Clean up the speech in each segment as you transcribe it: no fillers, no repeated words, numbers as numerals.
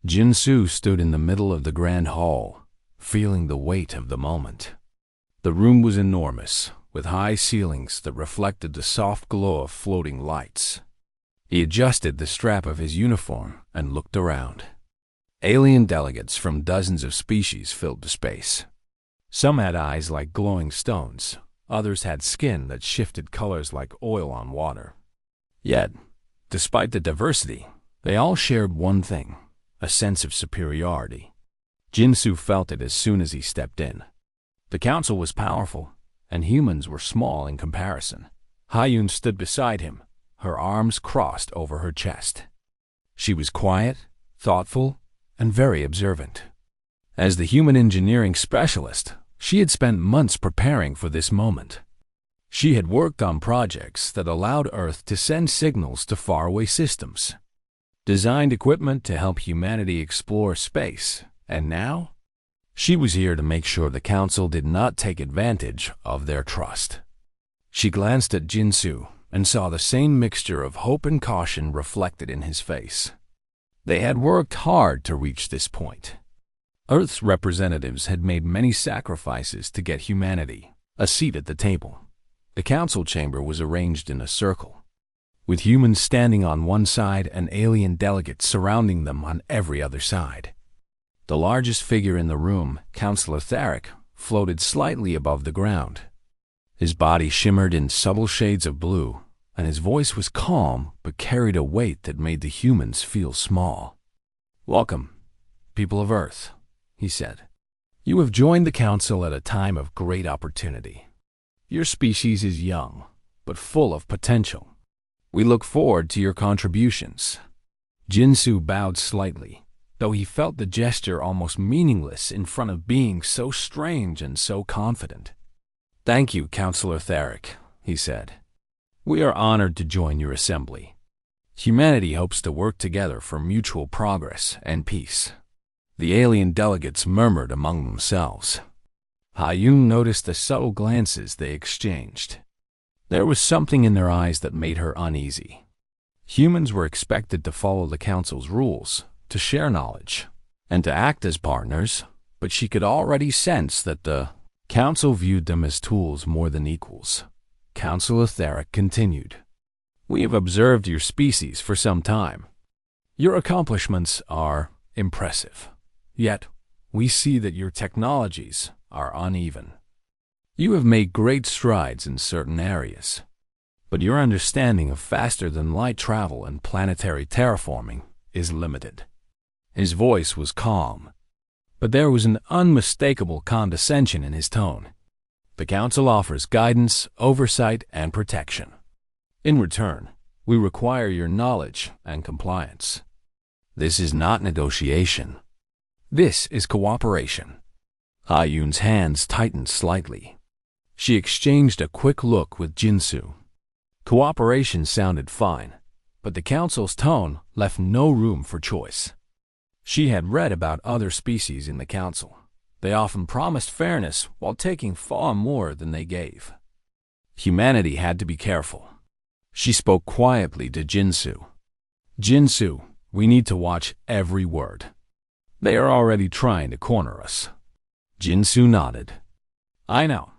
Jinsu stood in the middle of the grand hall, feeling the weight of the moment. The room was enormous, with high ceilings that reflected the soft glow of floating lights. He adjusted the strap of his uniform and looked around. Alien delegates from dozens of species filled the space. Some had eyes like glowing stones, others had skin that shifted colors like oil on water. Yet, despite the diversity, they all shared one thing, a sense of superiority. Jinsu felt it as soon as he stepped in. The council was powerful, and humans were small in comparison. Hyun stood beside him, her arms crossed over her chest. She was quiet, thoughtful, and very observant. As the human engineering specialist, she had spent months preparing for this moment. She had worked on projects that allowed Earth to send signals to faraway systems, designed equipment to help humanity explore space, and now she was here to make sure the Council did not take advantage of their trust. She glanced at Jinsu and saw the same mixture of hope and caution reflected in his face. They had worked hard to reach this point. Earth's representatives had made many sacrifices to get humanity a seat at the table. The council chamber was arranged in a circle, with humans standing on one side and alien delegates surrounding them on every other side. The largest figure in the room, Councillor Tharic, floated slightly above the ground. His body shimmered in subtle shades of blue, and his voice was calm but carried a weight that made the humans feel small. "Welcome, people of Earth," he said. "You have joined the Council at a time of great opportunity. Your species is young, but full of potential. We look forward to your contributions." Jinsu bowed slightly, though he felt the gesture almost meaningless in front of being so strange and so confident. "Thank you, Councillor Tharic," he said. "We are honored to join your assembly. Humanity hopes to work together for mutual progress and peace." The alien delegates murmured among themselves. Hyun noticed the subtle glances they exchanged. There was something in their eyes that made her uneasy. Humans were expected to follow the Council's rules, to share knowledge, and to act as partners, but she could already sense that the Council viewed them as tools more than equals. Councillor Tharic continued, "We have observed your species for some time. Your accomplishments are impressive. Yet, we see that your technologies are uneven. You have made great strides in certain areas, but your understanding of faster-than-light travel and planetary terraforming is limited." His voice was calm, but there was an unmistakable condescension in his tone. "The Council offers guidance, oversight, and protection. In return, we require your knowledge and compliance. This is not negotiation. This is cooperation." Hyun's hands tightened slightly. She exchanged a quick look with Jinsu. Cooperation sounded fine, but the Council's tone left no room for choice. She had read about other species in the Council. They often promised fairness while taking far more than they gave. Humanity had to be careful. She spoke quietly to Jinsu. "Jinsu, we need to watch every word. They are already trying to corner us." Jinsu nodded. "I know.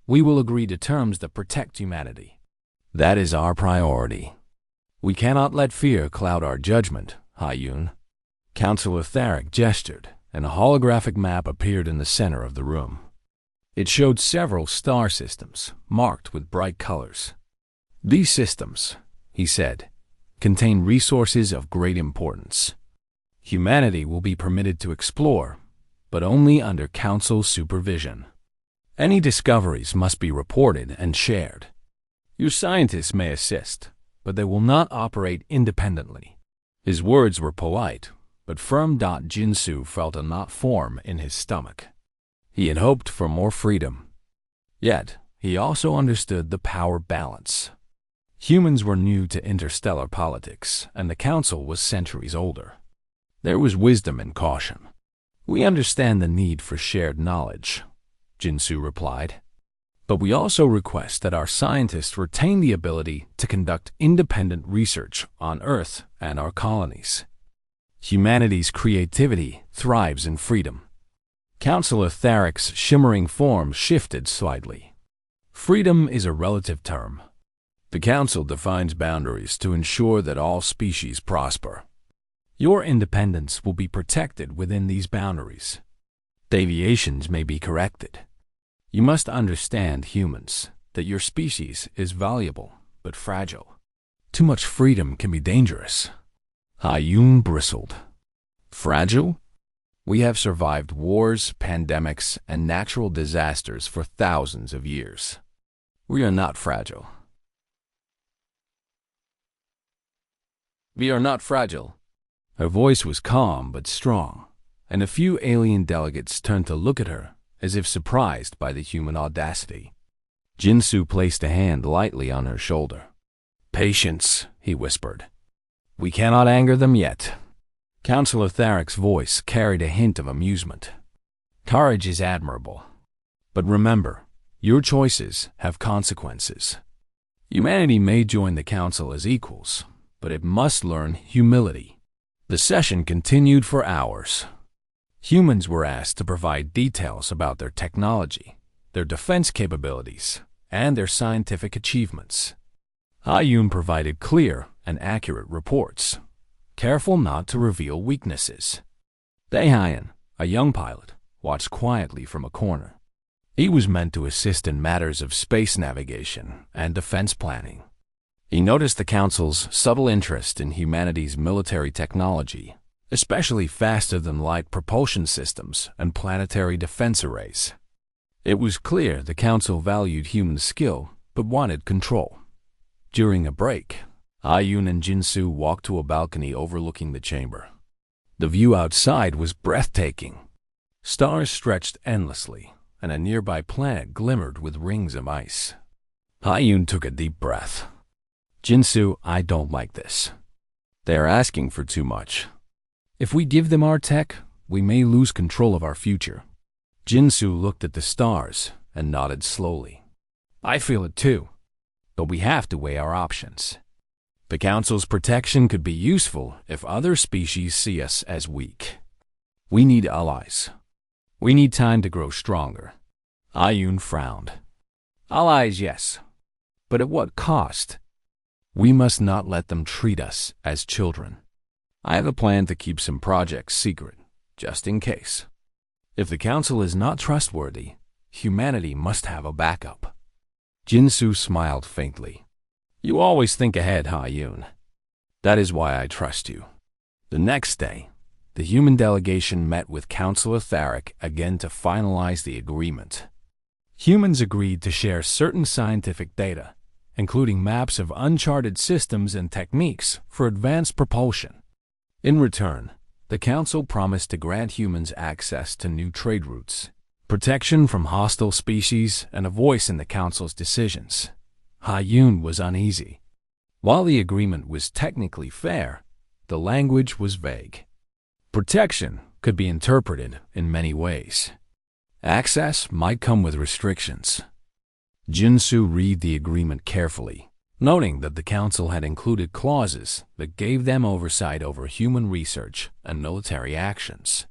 We will agree to terms that protect humanity. That is our priority. We cannot let fear cloud our judgment, Hyun." Councillor Tharic gestured, and a holographic map appeared in the center of the room. It showed several star systems, marked with bright colors. "These systems," he said, "contain resources of great importance. Humanity will be permitted to explore, but only under Council supervision. Any discoveries must be reported and shared. Your scientists may assist, but they will not operate independently." His words were polite, but firm. Jinsu felt a knot form in his stomach. He had hoped for more freedom. Yet, he also understood the power balance. Humans were new to interstellar politics, and the Council was centuries older. There was wisdom and caution. "We understand the need for shared knowledge," Jinsu replied. "But we also request that our scientists retain the ability to conduct independent research on Earth and our colonies. Humanity's creativity thrives in freedom. Counselor Tharek's shimmering form shifted slightly. Freedom is a relative term. The Council defines boundaries to ensure that all species prosper. Your independence will be protected within these boundaries. Deviations may be corrected. You must understand, humans, that your species is valuable but fragile. Too much freedom can be dangerous. Ha-Yun bristled. Fragile? We have survived wars, pandemics, and natural disasters for thousands of years. We are not fragile. We are not fragile. Her voice was calm but strong, and a few alien delegates turned to look at her as if surprised by the human audacity. Jinsu placed a hand lightly on her shoulder. Patience, he whispered. We cannot anger them yet. Counselor Tharek's voice carried a hint of amusement. Courage is admirable. But remember, your choices have consequences. Humanity may join the Council as equals, but it must learn humility. The session continued for hours. Humans were asked to provide details about their technology, their defense capabilities, and their scientific achievements. Ha-Yun provided clear and accurate reports, careful not to reveal weaknesses. Dae-Hyan, a young pilot, watched quietly from a corner. He was meant to assist in matters of space navigation and defense planning. He noticed the Council's subtle interest in humanity's military technology, especially faster-than-light propulsion systems and planetary defense arrays. It was clear the Council valued human skill but wanted control. During a break, Ha-Yun and Jinsu walked to a balcony overlooking the chamber. The view outside was breathtaking. Stars stretched endlessly, and a nearby planet glimmered with rings of ice. Ha-Yun took a deep breath. Jinsu, I don't like this. They are asking for too much. If we give them our tech, we may lose control of our future. Jinsu looked at the stars and nodded slowly. I feel it too, but we have to weigh our options. The Council's protection could be useful if other species see us as weak. We need allies. We need time to grow stronger. Ha-Yun frowned. Allies, yes, but at what cost? We must not let them treat us as children. I have a plan to keep some projects secret, just in case. If the Council is not trustworthy, humanity must have a backup. Jinsu smiled faintly. You always think ahead, Ha-Yun. That is why I trust you. The next day, the human delegation met with Counselor Tharek again to finalize the agreement. Humans agreed to share certain scientific data, including maps of uncharted systems and techniques for advanced propulsion. In return, the Council promised to grant humans access to new trade routes, protection from hostile species, and a voice in the Council's decisions. Ha-Yun was uneasy. While the agreement was technically fair, the language was vague. Protection could be interpreted in many ways. Access might come with restrictions. Jinsu read the agreement carefully, noting that the Council had included clauses that gave them oversight over human research and military actions.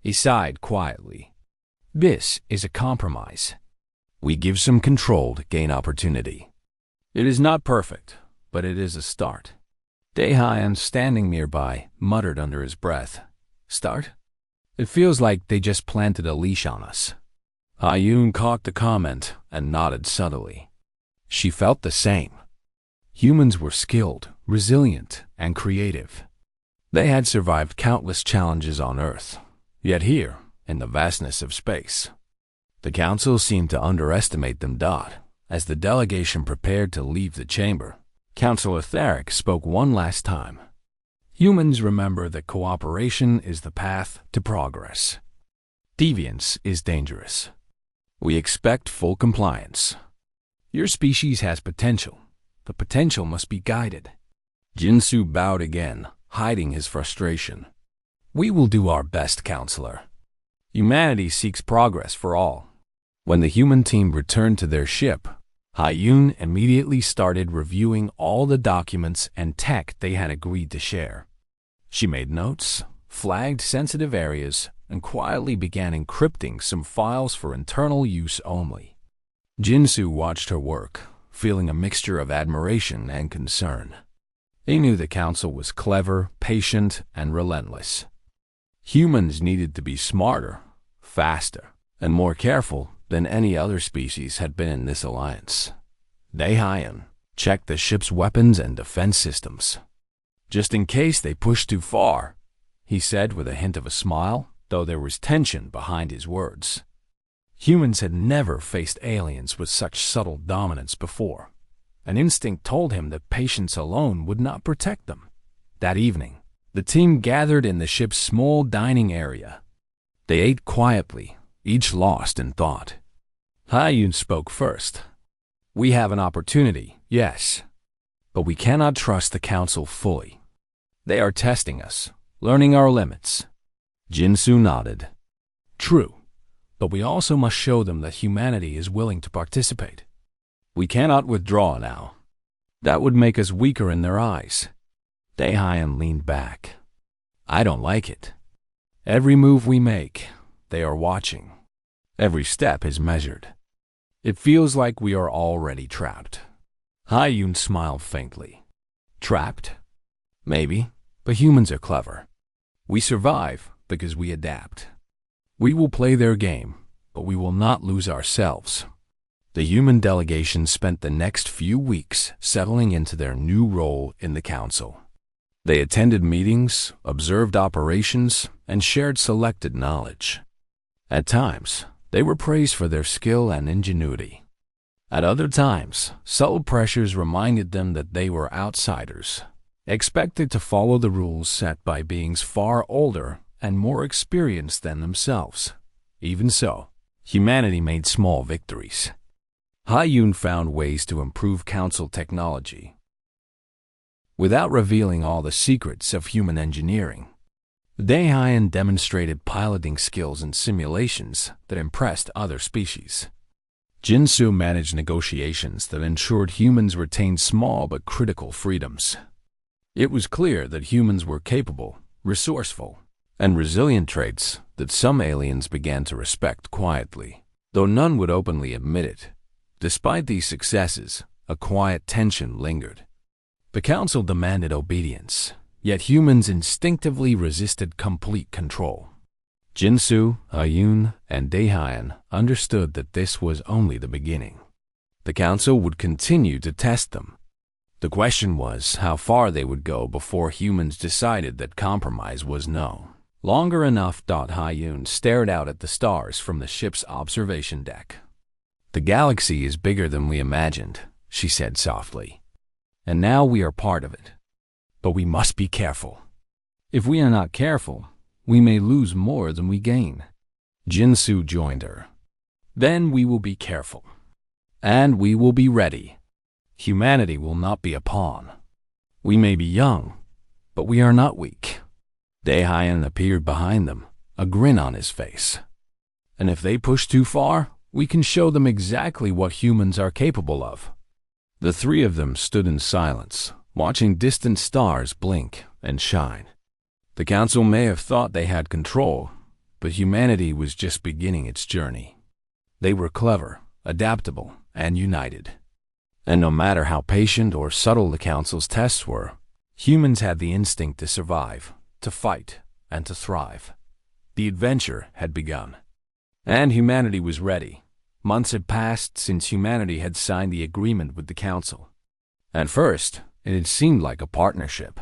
He sighed quietly. This is a compromise. We give some control to gain opportunity. It is not perfect, but it is a start. Dae-Hyan, standing nearby, muttered under his breath. Start? It feels like they just planted a leash on us. Ha-Yun caught the comment and nodded subtly. She felt the same. Humans were skilled, resilient, and creative. They had survived countless challenges on Earth, yet here, in the vastness of space, the Council seemed to underestimate them. As the delegation prepared to leave the chamber, Counselor Tharek spoke one last time. Humans remember that cooperation is the path to progress. Deviance is dangerous. We expect full compliance. Your species has potential. The potential must be guided. Jinsu bowed again, hiding his frustration. We will do our best, Counselor. Humanity seeks progress for all. When the human team returned to their ship, Ha-Yun immediately started reviewing all the documents and tech they had agreed to share. She made notes, flagged sensitive areas, and quietly began encrypting some files for internal use only. Jinsu watched her work, feeling a mixture of admiration and concern. He knew the council was clever, patient, and relentless. Humans needed to be smarter, faster, and more careful than any other species had been in this alliance. Daehyun checked the ship's weapons and defense systems. Just in case they pushed too far, he said with a hint of a smile, though there was tension behind his words. Humans had never faced aliens with such subtle dominance before. An instinct told him that patience alone would not protect them. That evening, the team gathered in the ship's small dining area. They ate quietly, each lost in thought. Hyun spoke first. "We have an opportunity, yes, but we cannot trust the council fully. They are testing us, learning our limits." Jinsu nodded. "True, but we also must show them that humanity is willing to participate. We cannot withdraw now. That would make us weaker in their eyes." Daehyun leaned back. "I don't like it. Every move we make, they are watching. Every step is measured. It feels like we are already trapped." Hyun smiled faintly. "Trapped? Maybe, but humans are clever. We survive because we adapt. We will play their game, but we will not lose ourselves." The human delegation spent the next few weeks settling into their new role in the council. They attended meetings, observed operations, and shared selected knowledge. At times, they were praised for their skill and ingenuity. At other times, subtle pressures reminded them that they were outsiders, expected to follow the rules set by beings far older and more experienced than themselves. Even so, humanity made small victories. Hyun found ways to improve council technology without revealing all the secrets of human engineering. Daehyun demonstrated piloting skills in simulations that impressed other species. Jinsu managed negotiations that ensured humans retained small but critical freedoms. It was clear that humans were capable, resourceful, and resilient traits that some aliens began to respect quietly, though none would openly admit it. Despite these successes, a quiet tension lingered. The council demanded obedience, yet humans instinctively resisted complete control. Jinsu, Hyun, and Daehyun understood that this was only the beginning. The council would continue to test them. The question was how far they would go before humans decided that compromise was no longer enough. Hyun stared out at the stars from the ship's observation deck. "The galaxy is bigger than we imagined," she said softly. "And now we are part of it. But we must be careful. If we are not careful, we may lose more than we gain." Jinsu joined her. "Then we will be careful. And we will be ready. Humanity will not be a pawn. We may be young, but we are not weak." Daehyun appeared behind them, a grin on his face. "And if they push too far, we can show them exactly what humans are capable of." The three of them stood in silence, watching distant stars blink and shine. The council may have thought they had control, but humanity was just beginning its journey. They were clever, adaptable, and united. And no matter how patient or subtle the council's tests were, humans had the instinct to survive, to fight, and to thrive. The adventure had begun. And humanity was ready. Months had passed since humanity had signed the agreement with the council. At first, it had seemed like a partnership.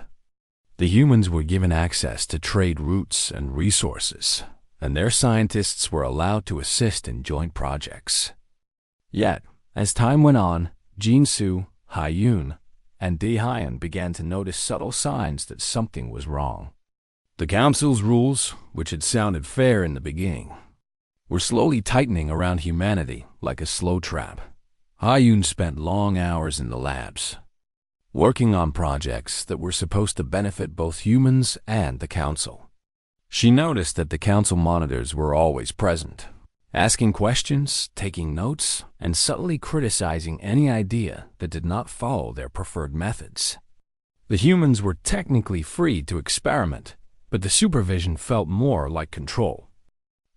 The humans were given access to trade routes and resources, and their scientists were allowed to assist in joint projects. Yet, as time went on, Jinsu, Hyun, and Daehyun began to notice subtle signs that something was wrong. The council's rules, which had sounded fair in the beginning, were slowly tightening around humanity like a slow trap. Hyun spent long hours in the labs, working on projects that were supposed to benefit both humans and the council. She noticed that the council monitors were always present, asking questions, taking notes, and subtly criticizing any idea that did not follow their preferred methods. The humans were technically free to experiment, but the supervision felt more like control.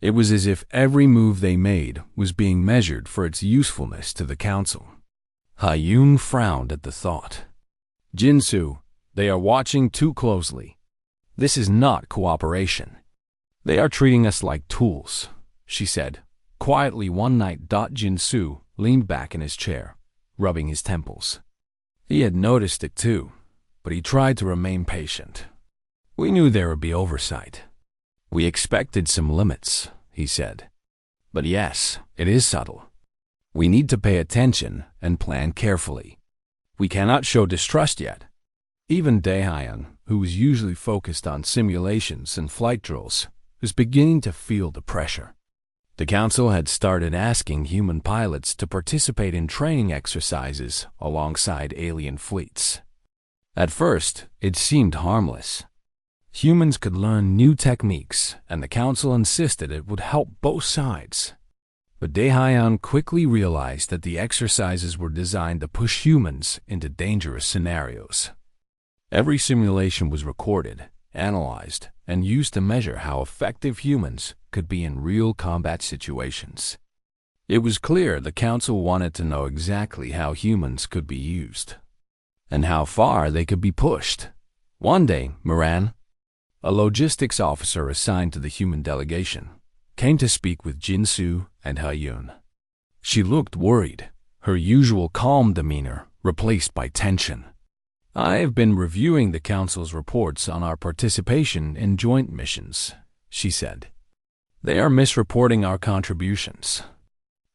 It was as if every move they made was being measured for its usefulness to the council. Ha-Yun frowned at the thought. Jin-Soo, they are watching too closely. This is not cooperation. They are treating us like tools, she said. Quietly one night, Jin-Soo leaned back in his chair, rubbing his temples. He had noticed it too, but he tried to remain patient. We knew there would be oversight. We expected some limits, he said. But yes, it is subtle. We need to pay attention and plan carefully. We cannot show distrust yet. Even Dae-hyun, who was usually focused on simulations and flight drills, was beginning to feel the pressure. The council had started asking human pilots to participate in training exercises alongside alien fleets. At first, it seemed harmless. Humans could learn new techniques, and the council insisted it would help both sides. But Dae-hyun quickly realized that the exercises were designed to push humans into dangerous scenarios. Every simulation was recorded, analyzed, and used to measure how effective humans could be in real combat situations. It was clear the council wanted to know exactly how humans could be used, and how far they could be pushed. One day, Moran, a logistics officer assigned to the human delegation, came to speak with Jin-Soo and Ha-Yun. She looked worried, her usual calm demeanor replaced by tension. I have been reviewing the council's reports on our participation in joint missions, she said. They are misreporting our contributions.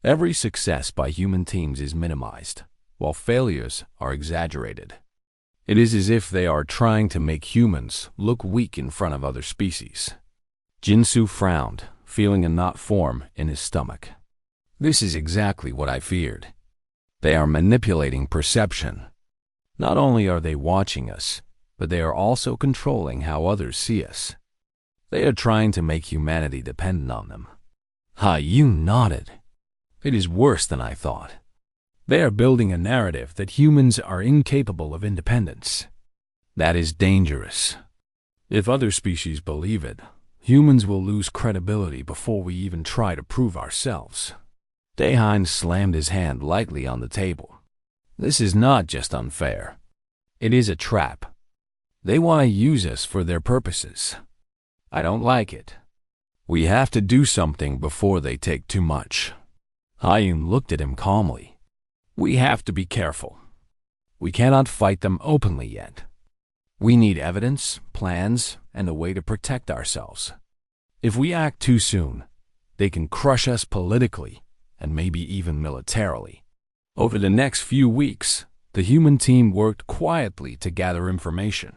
Every success by human teams is minimized, while failures are exaggerated. It is as if they are trying to make humans look weak in front of other species. Jin-Soo frowned, feeling a knot form in his stomach. This is exactly what I feared. They are manipulating perception. Not only are they watching us, but they are also controlling how others see us. They are trying to make humanity dependent on them. Ha-Yun nodded. It is worse than I thought. They are building a narrative that humans are incapable of independence. That is dangerous. If other species believe it, humans will lose credibility before we even try to prove ourselves. Dae-hyun slammed his hand lightly on the table. This is not just unfair. It is a trap. They want to use us for their purposes. I don't like it. We have to do something before they take too much. Ha-Yun looked at him calmly. We have to be careful. We cannot fight them openly yet. We need evidence, plans, and a way to protect ourselves. If we act too soon, they can crush us politically and maybe even militarily. Over the next few weeks, the human team worked quietly to gather information.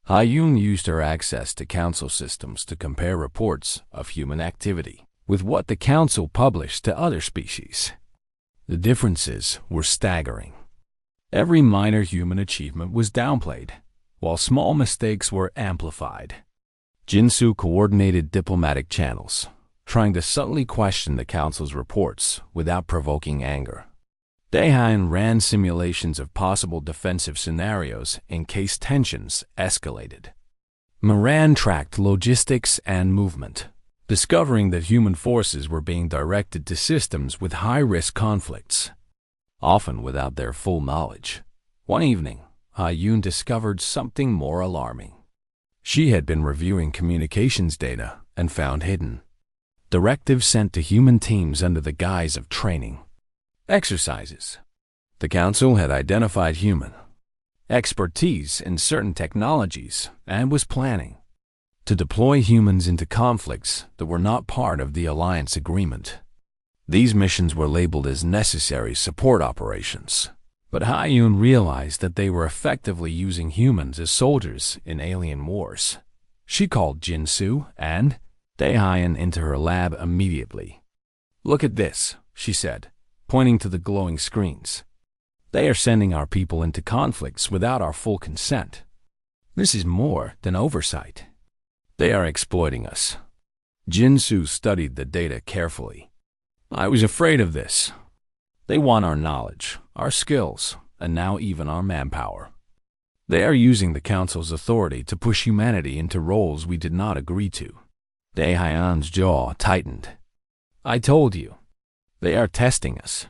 Ha-Yun used her access to council systems to compare reports of human activity with what the council published to other species. The differences were staggering. Every minor human achievement was downplayed, while small mistakes were amplified. Jin-Soo coordinated diplomatic channels, trying to subtly question the council's reports without provoking anger. Dae-hyun ran simulations of possible defensive scenarios in case tensions escalated. Moran tracked logistics and movement, discovering that human forces were being directed to systems with high-risk conflicts, often without their full knowledge. One evening, Ha-Yun discovered something more alarming. She had been reviewing communications data and found hidden directives sent to human teams under the guise of training exercises. The council had identified human expertise in certain technologies and was planning to deploy humans into conflicts that were not part of the alliance agreement. These missions were labeled as necessary support operations, but Ha-Yun realized that they were effectively using humans as soldiers in alien wars. She called Jin-Soo and Dae-hyun into her lab immediately. "Look at this," she said, pointing to the glowing screens. "They are sending our people into conflicts without our full consent. This is more than oversight. They are exploiting us." Jin-Soo studied the data carefully. "I was afraid of this. They want our knowledge, our skills, and now even our manpower. They are using the Council's authority to push humanity into roles we did not agree to. Daehyun's jaw tightened. I told you. They are testing us.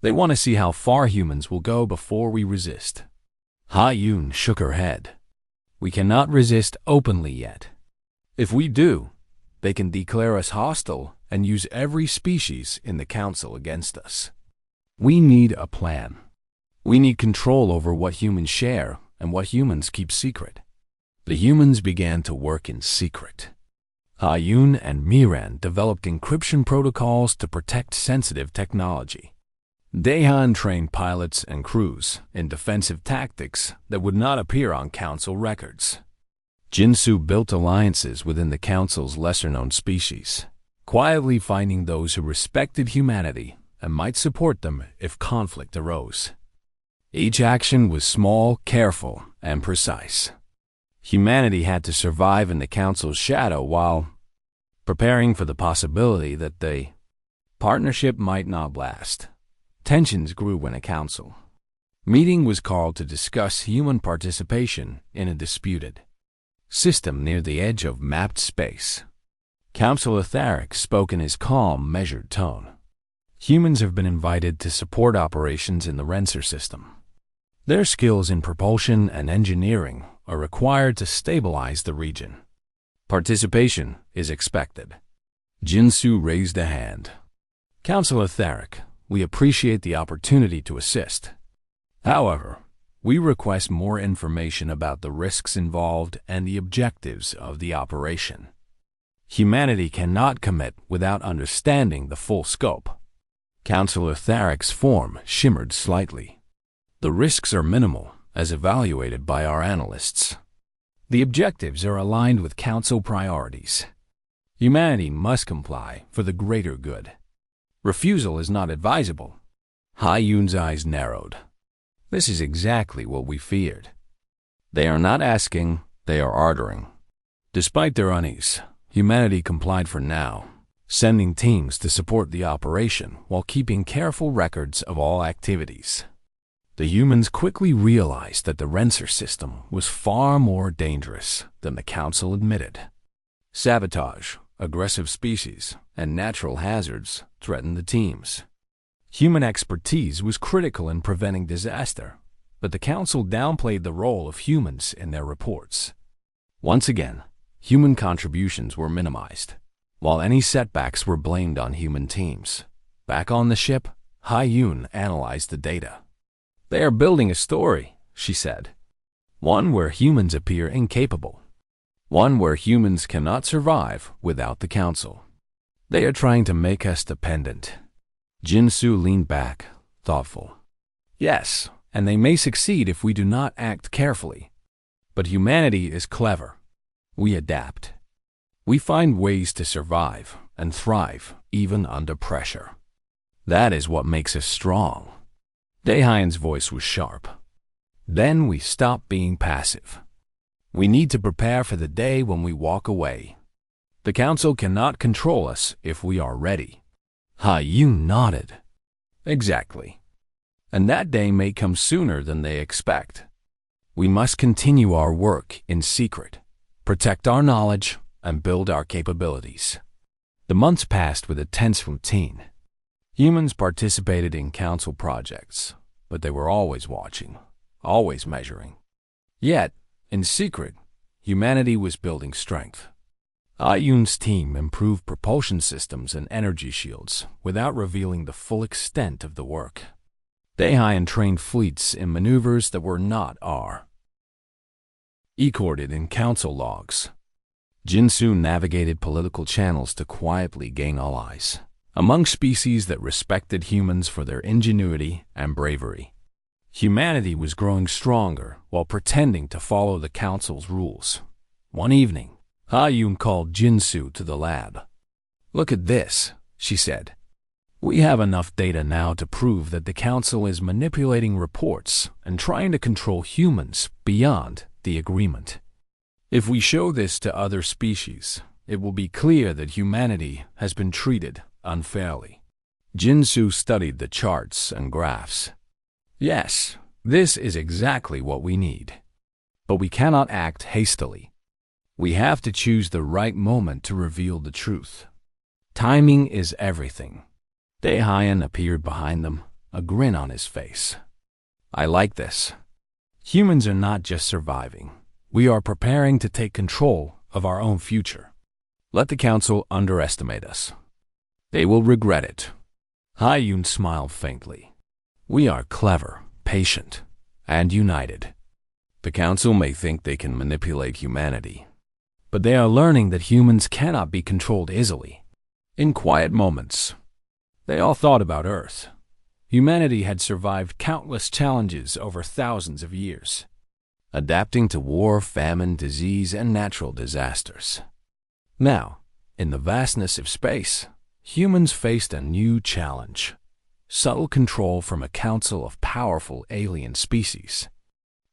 They want to see how far humans will go before we resist. Ha-Yun shook her head. We cannot resist openly yet. If we do, they can declare us hostile and use every species in the Council against us. We need a plan. We need control over what humans share and what humans keep secret. The humans began to work in secret. Ha-Yun and Miran developed encryption protocols to protect sensitive technology. Daehyun trained pilots and crews in defensive tactics that would not appear on Council records. Jinsu built alliances within the Council's lesser-known species, quietly finding those who respected humanity and might support them if conflict arose. Each action was small, careful, and precise. Humanity had to survive in the Council's shadow while preparing for the possibility that the partnership might not last. Tensions grew in a council. Meeting was called to discuss human participation in a disputed system near the edge of mapped space. Councilor Tharik spoke in his calm, measured tone. Humans have been invited to support operations in the Renser system. Their skills in propulsion and engineering are required to stabilize the region. Participation is expected. Jinsu raised a hand. Councilor Tharik, we appreciate the opportunity to assist. However, we request more information about the risks involved and the objectives of the operation. Humanity cannot commit without understanding the full scope. Councilor Tharik's form shimmered slightly. The risks are minimal, as evaluated by our analysts. The objectives are aligned with Council priorities. Humanity must comply for the greater good. Refusal is not advisable. Ha-Yun's eyes narrowed. This is exactly what we feared. They are not asking, they are ordering. Despite their unease, humanity complied for now, sending teams to support the operation while keeping careful records of all activities. The humans quickly realized that the Renser system was far more dangerous than the Council admitted. Sabotage, aggressive species, and natural hazards threatened the teams. Human expertise was critical in preventing disaster, but the Council downplayed the role of humans in their reports. Once again, human contributions were minimized, while any setbacks were blamed on human teams. Back on the ship, Ha-Yun analyzed the data. They are building a story, she said. One where humans appear incapable. One where humans cannot survive without the Council. They are trying to make us dependent. Jinsu leaned back, thoughtful. Yes, and they may succeed if we do not act carefully. But humanity is clever. We adapt. We find ways to survive and thrive even under pressure. That is what makes us strong. Daehyun's voice was sharp. Then we stop being passive. We need to prepare for the day when we walk away. The Council cannot control us if we are ready. Ha-Yun nodded. Exactly. And that day may come sooner than they expect. We must continue our work in secret, protect our knowledge, and build our capabilities. The months passed with a tense routine. Humans participated in Council projects, but they were always watching, always measuring. Yet, in secret, humanity was building strength. Ha-Yun's team improved propulsion systems and energy shields without revealing the full extent of the work. Daehyun trained fleets in maneuvers that were not recorded in Council logs. Jinsu navigated political channels to quietly gain allies among species that respected humans for their ingenuity and bravery. Humanity was growing stronger while pretending to follow the Council's rules. One evening, Ha-Yun called Jinsu to the lab. Look at this, she said. We have enough data now to prove that the Council is manipulating reports and trying to control humans beyond the agreement. If we show this to other species, it will be clear that humanity has been treated unfairly. Jinsu studied the charts and graphs. Yes, this is exactly what we need. But we cannot act hastily. We have to choose the right moment to reveal the truth. Timing is everything. Daehyun appeared behind them, a grin on his face. I like this. Humans are not just surviving. We are preparing to take control of our own future. Let the council underestimate us. They will regret it. Hyun smiled faintly. We are clever, patient, and united. The council may think they can manipulate humanity, but they are learning that humans cannot be controlled easily. In quiet moments, they all thought about Earth. Humanity had survived countless challenges over thousands of years, adapting to war, famine, disease, and natural disasters. Now, in the vastness of space, humans faced a new challenge: subtle control from a council of powerful alien species.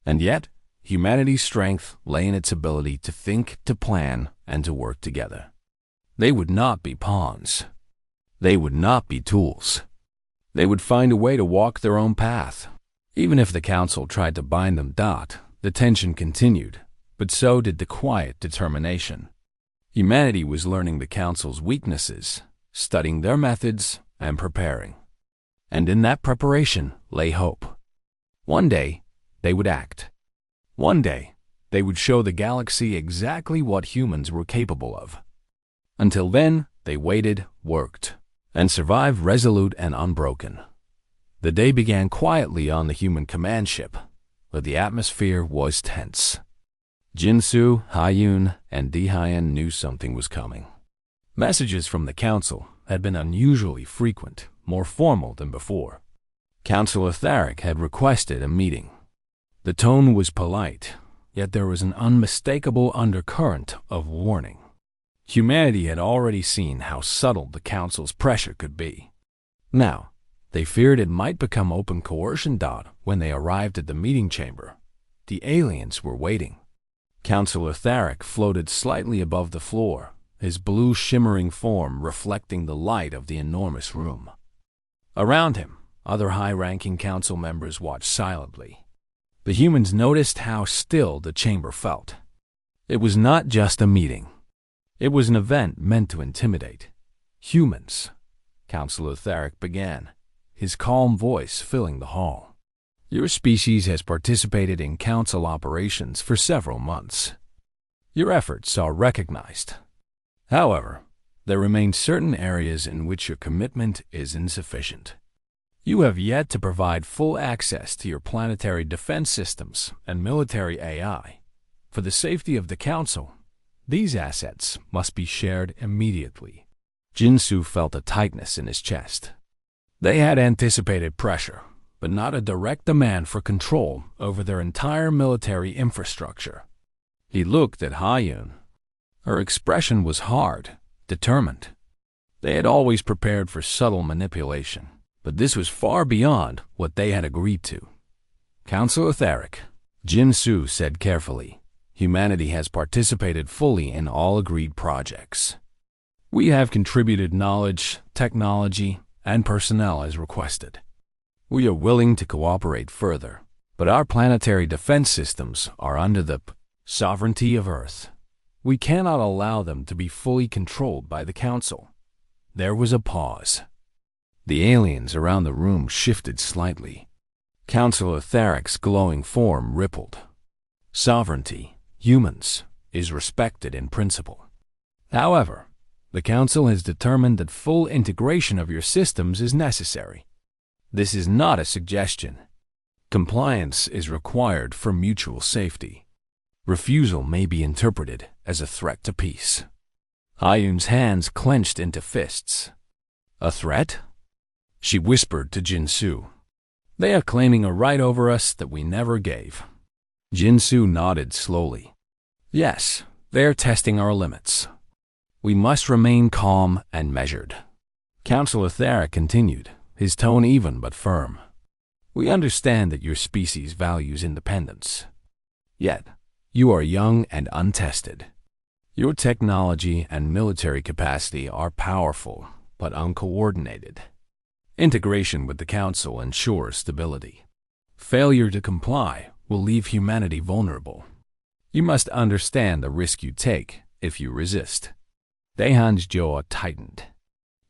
And yet, humanity's strength lay in its ability to think, to plan, and to work together. They would not be pawns. They would not be tools. They would find a way to walk their own path. Even if the council tried to bind them, the tension continued, but so did the quiet determination. Humanity was learning the council's weaknesses, studying their methods, and preparing. And in that preparation lay hope. One day, they would act. One day, they would show the galaxy exactly what humans were capable of. Until then, they waited, worked, and survived resolute and unbroken. The day began quietly on the human command ship, but the atmosphere was tense. Jinsu, Hyun, and Daehyun knew something was coming. Messages from the council had been unusually frequent, more formal than before. Councillor Tharik had requested a meeting. The tone was polite, yet there was an unmistakable undercurrent of warning. Humanity had already seen how subtle the council's pressure could be. Now, they feared it might become open coercion. When they arrived at the meeting chamber, the aliens were waiting. Councillor Tharik floated slightly above the floor, his blue shimmering form reflecting the light of the enormous room. Around him, other high-ranking council members watched silently. The humans noticed how still the chamber felt. It was not just a meeting. It was an event meant to intimidate. Humans, Councillor Tharik began, his calm voice filling the hall. Your species has participated in council operations for several months. Your efforts are recognized. However, there remain certain areas in which your commitment is insufficient. You have yet to provide full access to your planetary defense systems and military AI. For the safety of the council, these assets must be shared immediately. Jinsu felt a tightness in his chest. They had anticipated pressure, but not a direct demand for control over their entire military infrastructure. He looked at Hyun. Her expression was hard, determined. They had always prepared for subtle manipulation, but this was far beyond what they had agreed to. Councillor Tharik, Jinsu said carefully, humanity has participated fully in all agreed projects. We have contributed knowledge, technology, and personnel as requested. We are willing to cooperate further, but our planetary defense systems are under the sovereignty of Earth. We cannot allow them to be fully controlled by the Council. There was a pause. The aliens around the room shifted slightly. Councillor Tharik's glowing form rippled. Sovereignty, humans, is respected in principle. However, the Council has determined that full integration of your systems is necessary. This is not a suggestion. Compliance is required for mutual safety. Refusal may be interpreted as a threat to peace. Hyun's hands clenched into fists. A threat? She whispered to Jinsu. They are claiming a right over us that we never gave. Jinsu nodded slowly. Yes, they are testing our limits. We must remain calm and measured. Councillor Tharik continued, his tone even but firm. We understand that your species values independence. Yet, you are young and untested. Your technology and military capacity are powerful, but uncoordinated. Integration with the Council ensures stability. Failure to comply will leave humanity vulnerable. You must understand the risk you take if you resist. Daehan's jaw tightened.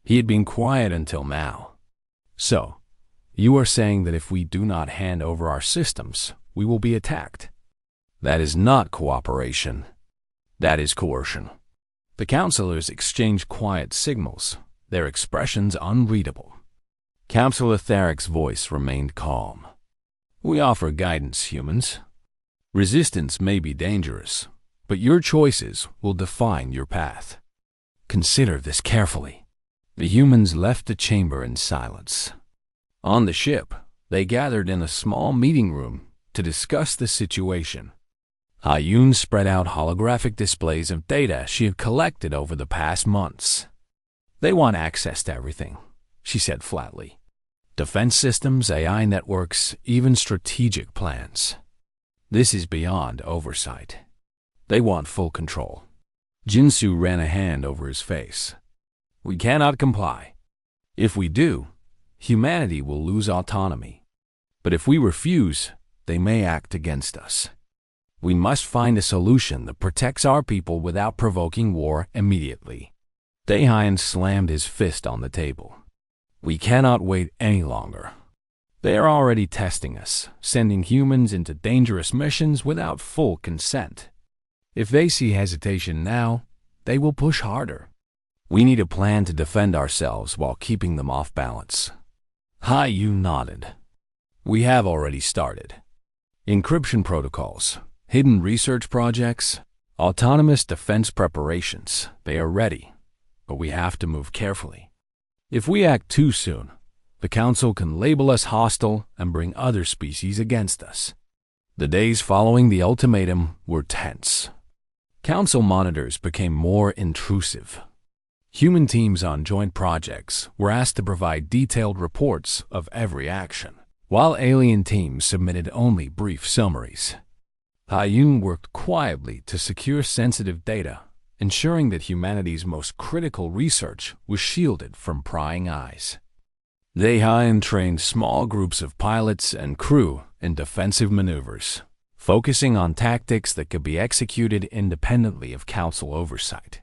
He had been quiet until now. So, you are saying that if we do not hand over our systems, we will be attacked? That is not cooperation. That is coercion. The counselors exchanged quiet signals, their expressions unreadable. Counselor Tharek's voice remained calm. We offer guidance, humans. Resistance may be dangerous, but your choices will define your path. Consider this carefully. The humans left the chamber in silence. On the ship, they gathered in a small meeting room to discuss the situation. Ha-Yun spread out holographic displays of data she had collected over the past months. They want access to everything, she said flatly. Defense systems, AI networks, even strategic plans. This is beyond oversight. They want full control. Jinsu ran a hand over his face. We cannot comply. If we do, humanity will lose autonomy. But if we refuse, they may act against us. We must find a solution that protects our people without provoking war immediately. Daehan slammed his fist on the table. We cannot wait any longer. They are already testing us, sending humans into dangerous missions without full consent. If they see hesitation now, they will push harder. We need a plan to defend ourselves while keeping them off balance. Ha-Yun nodded. We have already started. Encryption protocols, hidden research projects, autonomous defense preparations, they are ready, but we have to move carefully. If we act too soon, the Council can label us hostile and bring other species against us. The days following the ultimatum were tense. Council monitors became more intrusive. Human teams on joint projects were asked to provide detailed reports of every action, while alien teams submitted only brief summaries. Ha-Yun worked quietly to secure sensitive data, ensuring that humanity's most critical research was shielded from prying eyes. Daehan trained small groups of pilots and crew in defensive maneuvers, focusing on tactics that could be executed independently of Council oversight.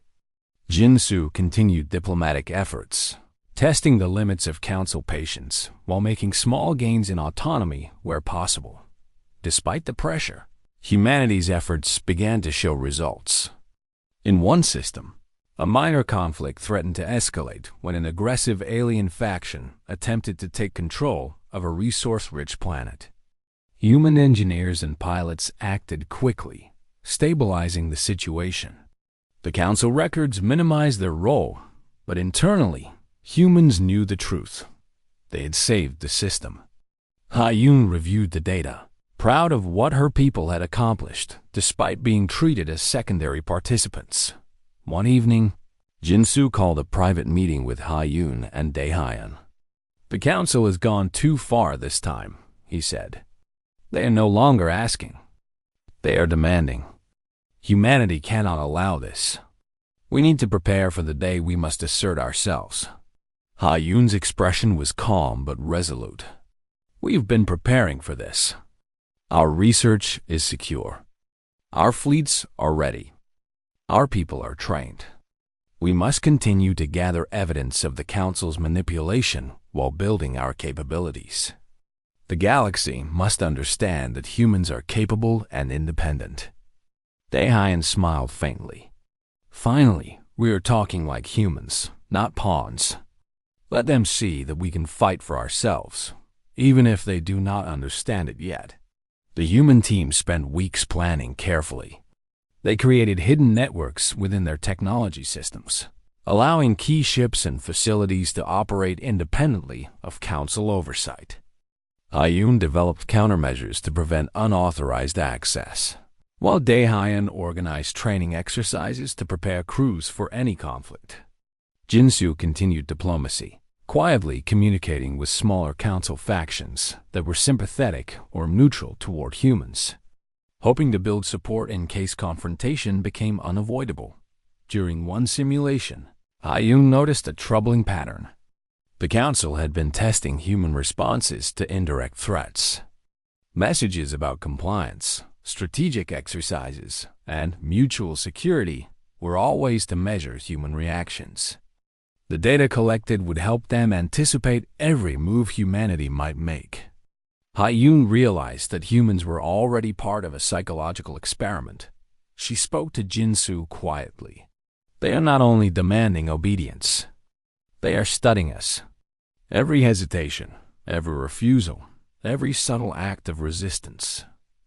Jinsu continued diplomatic efforts, testing the limits of Council patience while making small gains in autonomy where possible. Despite the pressure, humanity's efforts began to show results. In one system, a minor conflict threatened to escalate when an aggressive alien faction attempted to take control of a resource-rich planet. Human engineers and pilots acted quickly, stabilizing the situation. The Council records minimized their role, but internally, humans knew the truth. They had saved the system. Ha-Yun reviewed the data, proud of what her people had accomplished, despite being treated as secondary participants. One evening, Jinsu called a private meeting with Ha-Yun and Daehan. The Council has gone too far this time, he said. They are no longer asking. They are demanding. Humanity cannot allow this. We need to prepare for the day we must assert ourselves. Ha-Yun's expression was calm but resolute. We've been preparing for this. Our research is secure. Our fleets are ready. Our people are trained. We must continue to gather evidence of the Council's manipulation while building our capabilities. The galaxy must understand that humans are capable and independent. Daehan smiled faintly. Finally, we are talking like humans, not pawns. Let them see that we can fight for ourselves, even if they do not understand it yet. The human team spent weeks planning carefully. They created hidden networks within their technology systems, allowing key ships and facilities to operate independently of Council oversight. Ha-Yun developed countermeasures to prevent unauthorized access, while Daehan organized training exercises to prepare crews for any conflict. Jinsu continued diplomacy, quietly communicating with smaller Council factions that were sympathetic or neutral toward humans, hoping to build support in case confrontation became unavoidable. During one simulation, Ha-Yun noticed a troubling pattern. The Council had been testing human responses to indirect threats. Messages about compliance, strategic exercises, and mutual security were all ways to measure human reactions. The data collected would help them anticipate every move humanity might make. Ha-Yun realized that humans were already part of a psychological experiment. She spoke to Jin-Soo quietly. They are not only demanding obedience, they are studying us. Every hesitation, every refusal, every subtle act of resistance,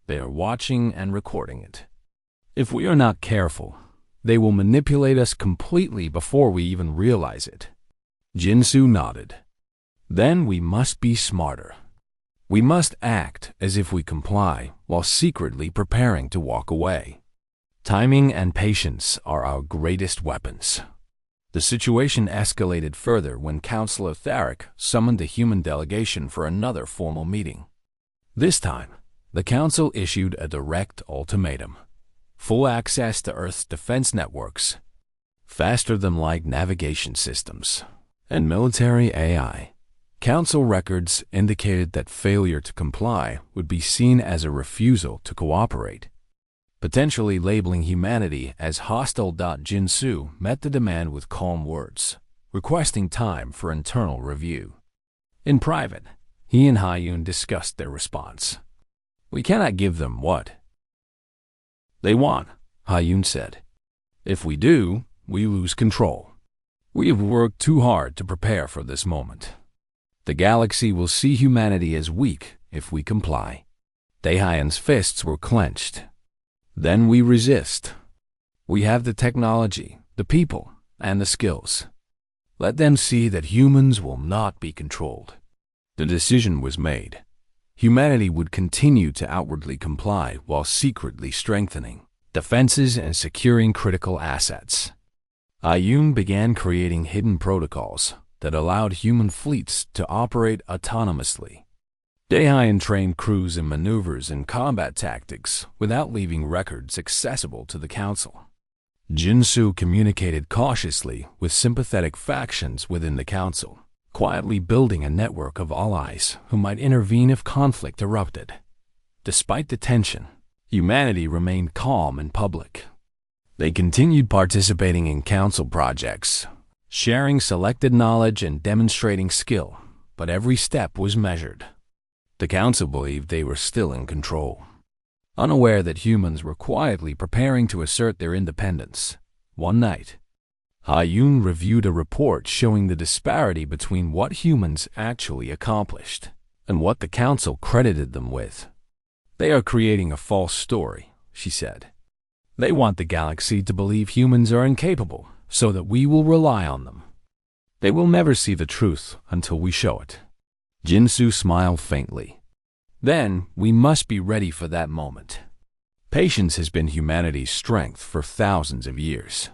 they are watching and recording it. If we are not careful, they will manipulate us completely before we even realize it. Jin-Soo nodded. Then we must be smarter. We must act as if we comply while secretly preparing to walk away. Timing and patience are our greatest weapons. The situation escalated further when Counselor Tharic summoned a human delegation for another formal meeting. This time, the Council issued a direct ultimatum: full access to Earth's defense networks, faster-than-light navigation systems, and military AI. Council records indicated that failure to comply would be seen as a refusal to cooperate, potentially labeling humanity as hostile. Jin-Soo met the demand with calm words, requesting time for internal review. In private, he and Ha-Yun discussed their response. We cannot give them what they want, Ha-Yun said. If we do, we lose control. We have worked too hard to prepare for this moment. The galaxy will see humanity as weak if we comply. Daehyun's fists were clenched. Then we resist. We have the technology, the people, and the skills. Let them see that humans will not be controlled. The decision was made. Humanity would continue to outwardly comply while secretly strengthening defenses and securing critical assets. Ha-Yun began creating hidden protocols that allowed human fleets to operate autonomously. Daehyun trained crews in maneuvers and combat tactics without leaving records accessible to the Council. Jin-Soo communicated cautiously with sympathetic factions within the Council, quietly building a network of allies who might intervene if conflict erupted. Despite the tension, humanity remained calm in public. They continued participating in Council projects, sharing selected knowledge and demonstrating skill, but every step was measured. The Council believed they were still in control, unaware that humans were quietly preparing to assert their independence. One night, Ha-Yun reviewed a report showing the disparity between what humans actually accomplished and what the Council credited them with. They are creating a false story, she said. They want the galaxy to believe humans are incapable, so that we will rely on them. They will never see the truth until we show it. Jin-Soo smiled faintly. Then we must be ready for that moment. Patience has been humanity's strength for thousands of years.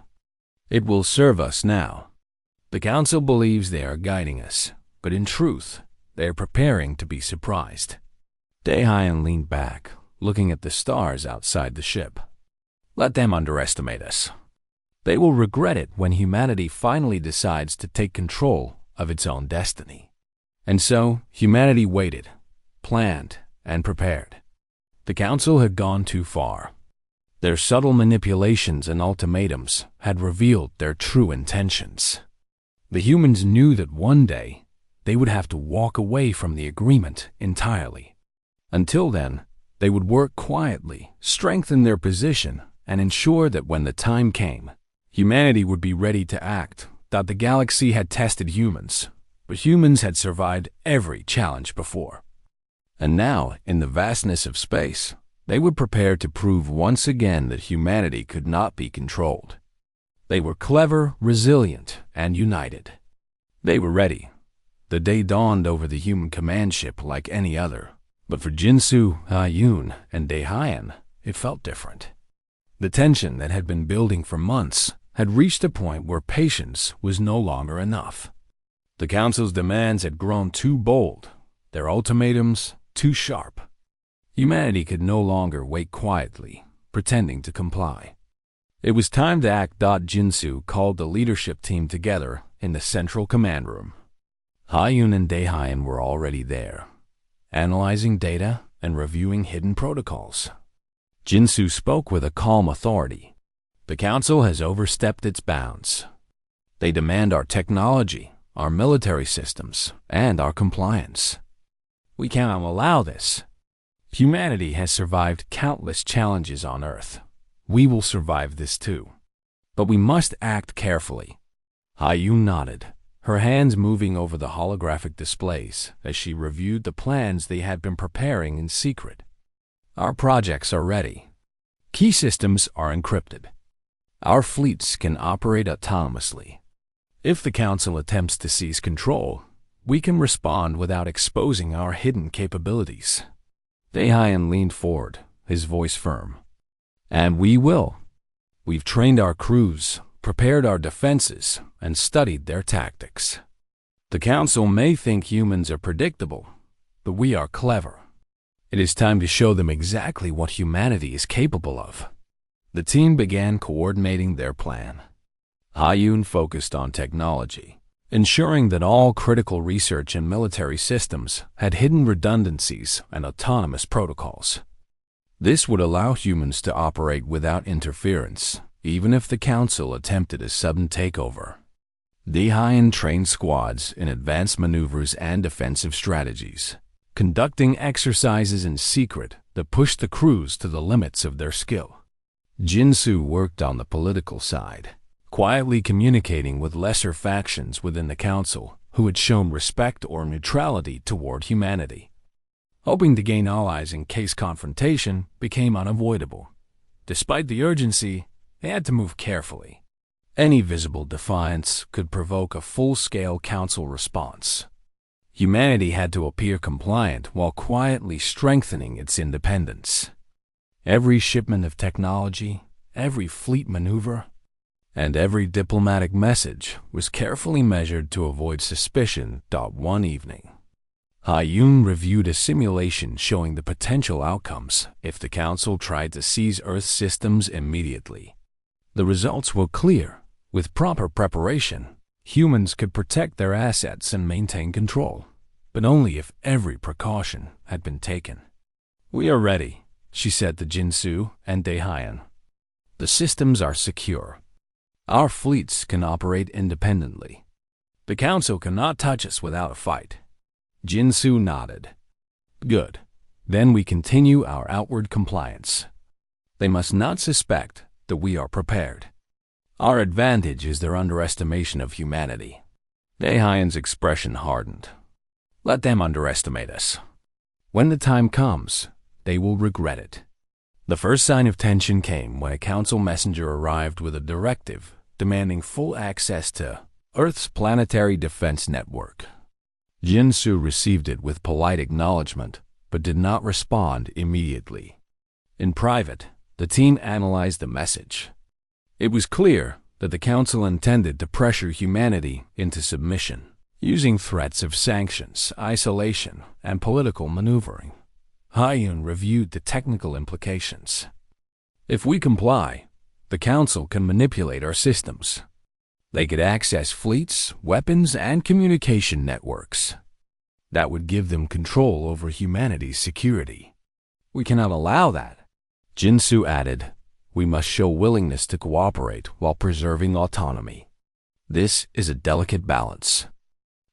It will serve us now. The Council believes they are guiding us, but in truth, they are preparing to be surprised. Daehyun leaned back, looking at the stars outside the ship. Let them underestimate us. They will regret it when humanity finally decides to take control of its own destiny. And so, humanity waited, planned, and prepared. The Council had gone too far. Their subtle manipulations and ultimatums had revealed their true intentions. The humans knew that one day they would have to walk away from the agreement entirely. Until then, they would work quietly, strengthen their position, and ensure that when the time came, humanity would be ready to act. That the galaxy had tested humans, but humans had survived every challenge before. And now, in the vastness of space, they were prepared to prove once again that humanity could not be controlled. They were clever, resilient, and united. They were ready. The day dawned over the human command ship like any other, but for Jin-Soo, Ha-Yun, and Daehyun, it felt different. The tension that had been building for months had reached a point where patience was no longer enough. The Council's demands had grown too bold, their ultimatums too sharp. Humanity could no longer wait quietly, pretending to comply. It was time to act. Jin-Soo called the leadership team together in the central command room. Ha-Yun and Daehyun were already there, analyzing data and reviewing hidden protocols. Jinsu spoke with a calm authority. The Council has overstepped its bounds. They demand our technology, our military systems, and our compliance. We cannot allow this. Humanity has survived countless challenges on Earth. We will survive this too. But we must act carefully. Haiyun nodded, her hands moving over the holographic displays as she reviewed the plans they had been preparing in secret. Our projects are ready. Key systems are encrypted. Our fleets can operate autonomously. If the Council attempts to seize control, we can respond without exposing our hidden capabilities. Daehyun leaned forward, his voice firm. And we will. We've trained our crews, prepared our defenses, and studied their tactics. The Council may think humans are predictable, but we are clever. It is time to show them exactly what humanity is capable of. The team began coordinating their plan. Haiyun focused on technology, ensuring that all critical research and military systems had hidden redundancies and autonomous protocols. This would allow humans to operate without interference, even if the Council attempted a sudden takeover. Daehyun trained squads in advanced maneuvers and defensive strategies, conducting exercises in secret that pushed the crews to the limits of their skill. Jinsu worked on the political side, quietly communicating with lesser factions within the Council who had shown respect or neutrality toward humanity. Hoping to gain allies in case confrontation became unavoidable. Despite the urgency, they had to move carefully. Any visible defiance could provoke a full-scale Council response. Humanity had to appear compliant while quietly strengthening its independence. Every shipment of technology, every fleet maneuver, and every diplomatic message was carefully measured to avoid suspicion. One evening, Haiyun reviewed a simulation showing the potential outcomes if the Council tried to seize Earth's systems immediately. The results were clear. With proper preparation, humans could protect their assets and maintain control, but only if every precaution had been taken. "We are ready," she said to Jinsu and Daehyun. "The systems are secure. Our fleets can operate independently. The Council cannot touch us without a fight." Jinsu nodded. "Good. Then we continue our outward compliance. They must not suspect that we are prepared. Our advantage is their underestimation of humanity." Daehyun's expression hardened. "Let them underestimate us. When the time comes, they will regret it." The first sign of tension came when a Council messenger arrived with a directive demanding full access to Earth's planetary defense network. Jinsu received it with polite acknowledgement, but did not respond immediately. In private, the team analyzed the message. It was clear that the Council intended to pressure humanity into submission, using threats of sanctions, isolation, and political maneuvering. Haiyun reviewed the technical implications. "If we comply, the Council can manipulate our systems. They could access fleets, weapons, and communication networks. That would give them control over humanity's security. We cannot allow that." Jinsu added, "We must show willingness to cooperate while preserving autonomy. This is a delicate balance.